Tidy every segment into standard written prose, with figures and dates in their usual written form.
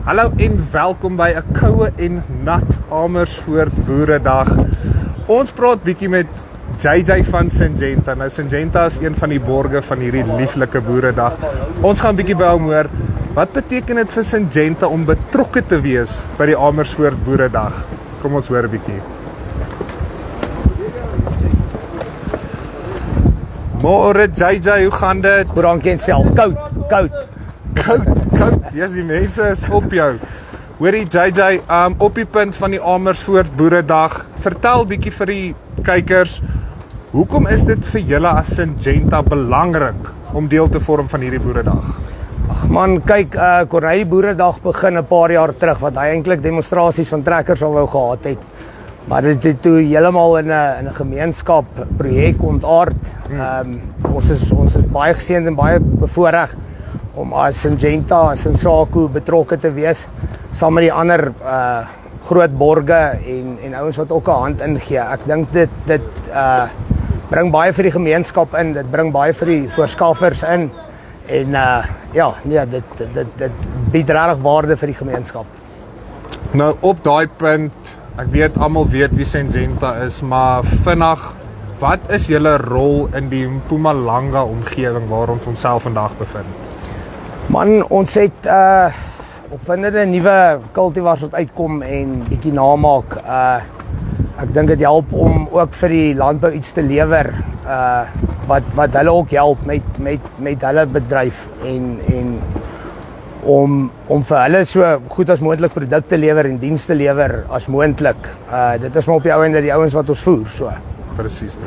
Hallo en welkom by 'n koue en nat Amersfoort Boeredag. Ons praat bietjie met JJ van Syngenta. Nou Syngenta is een van die borge van hierdie lieflike Boeredag. Ons gaan bietjie by hom hoor. Wat beteken dit vir Syngenta om betrokke te wees by die Amersfoort Boeredag? Kom ons hoor 'n bietjie. Môre JJ, hoe gaan dit? Goed, dankie en self. Koud. Koud, yes, die mense is op jou. Hoorie JJ, op die punt van die Amersfoort Boeredag, vertel bietjie vir die kykers, hoekom is dit vir julle as Syngenta belangrik om deel te vorm van hierdie Boeredag? Ag man, kyk, kon hy die Boeredag begin 'n paar jaar terug, wat hy eintlik demonstrasies van trekkers al wou gehad het. Maar dit het toe heeltemal in 'n gemeenskap projek ontaard. Ons is baie geseënd en baie bevoorreg om as Syngenta en Synsaku betrokke te wees, saam met die ander groot borge en ouens wat ook 'n hand ingee. Ek dink dit bring baie vir die gemeenskap in, dit bring baie vir die voorskaffers in en dit bied regtig waarde vir die gemeenskap. Nou op daai punt, ek weet almal weet wie Syngenta is, maar vinnig, wat is julle rol in die Mpumalanga omgewing waar ons onsself vandag bevind? Man, ons het opvindende nuwe kultivars wat uitkom en bietjie namaak. Ek dink dit help om ook vir die landbou iets te lewer wat hulle ook help met hulle bedryf en om vir hulle so goed as moontlik produkte lewer en dienste lewer as moontlik. Dit is maar op die ou ende die ouens wat ons voer, so. Presies.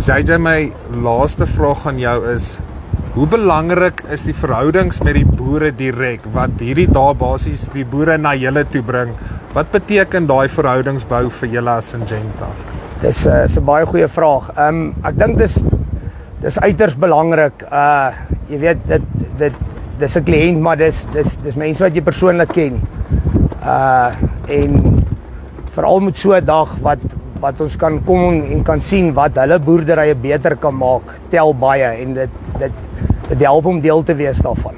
JJ, my laaste vraag aan jou is, hoe belangrik is die verhoudings met die boere direk, wat hierdie dae basies die boere na julle toe bring? Wat beteken daai verhoudingsbou vir julle as Syngenta? Dis 'n baie goeie vraag. Ek dink dis uiters belangrik. Jy weet, dis 'n kliënt, maar dis mense wat jy persoonlik ken. En veral met so 'n dag wat ons kan kom en kan sien wat hulle boerderye beter kan maak, tel baie en dit help om deel te wees daarvan.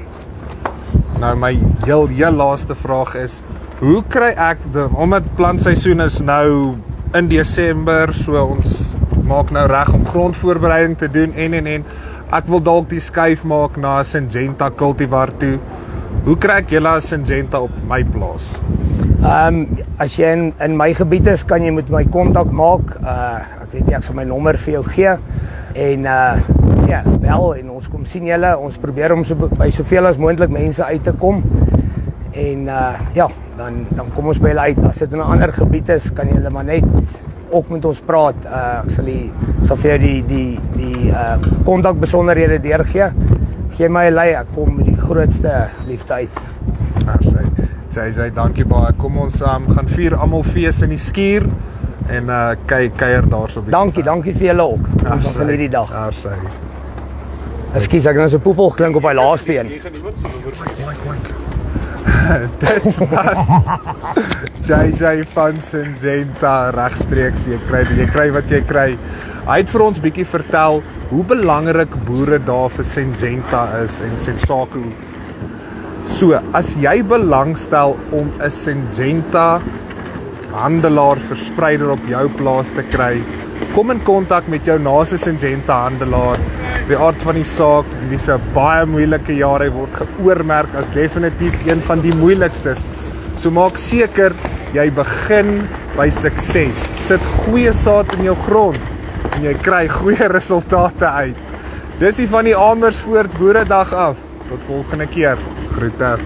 Nou my heel laaste vraag is, hoe kry ek, omdat plantseisoen is nou in Desember, so ons maak nou reg om grondvoorbereiding te doen en ek wil dalk die skuif maak na Syngenta cultivar toe. Hoe kry ek julle as Syngenta op my plaas? As jy in my gebied is, kan jy met my kontak maak. Ek weet nie, ek sal my nommer vir jou gee. En bel en ons kom sien julle. Ons probeer om by soveel as moontlik mense uit te kom. En dan kom ons by julle uit. As dit in 'n ander gebied is, kan julle maar net ook met ons praat. Ek sal vir jou die kontak besonderhede deurgee. Gee my 'n lei, ek kom met die grootste liefde uit. JJ, dankie baie. Kom ons gaan vier almal fees in die skuur en kuier daarso. Dankie vir julle ook. Ons van hierdie dag. Ekskuus, ek het nou so poepel klink op daai laaste een. Dit was JJ van Syngenta regstreeks. Jy kry wat jy kry. Hy het vir ons bietjie vertel hoe belangrik Boeredae vir Syngenta is en Synsaku. So, as jy belangstel om 'n Syngenta handelaar verspreider op jou plaas te kry, kom in kontak met jou naaste Syngenta handelaar. Die aard van die saak, dis 'n baie moeilike jaar, hy word geoormerk as definitief een van die moeilikstes. So maak seker jy begin by sukses. Sit goeie saad in jou grond en jy kry goeie resultate uit. Dis die van die Amersfoort Boeredag af. Tot volgende keer. Groete.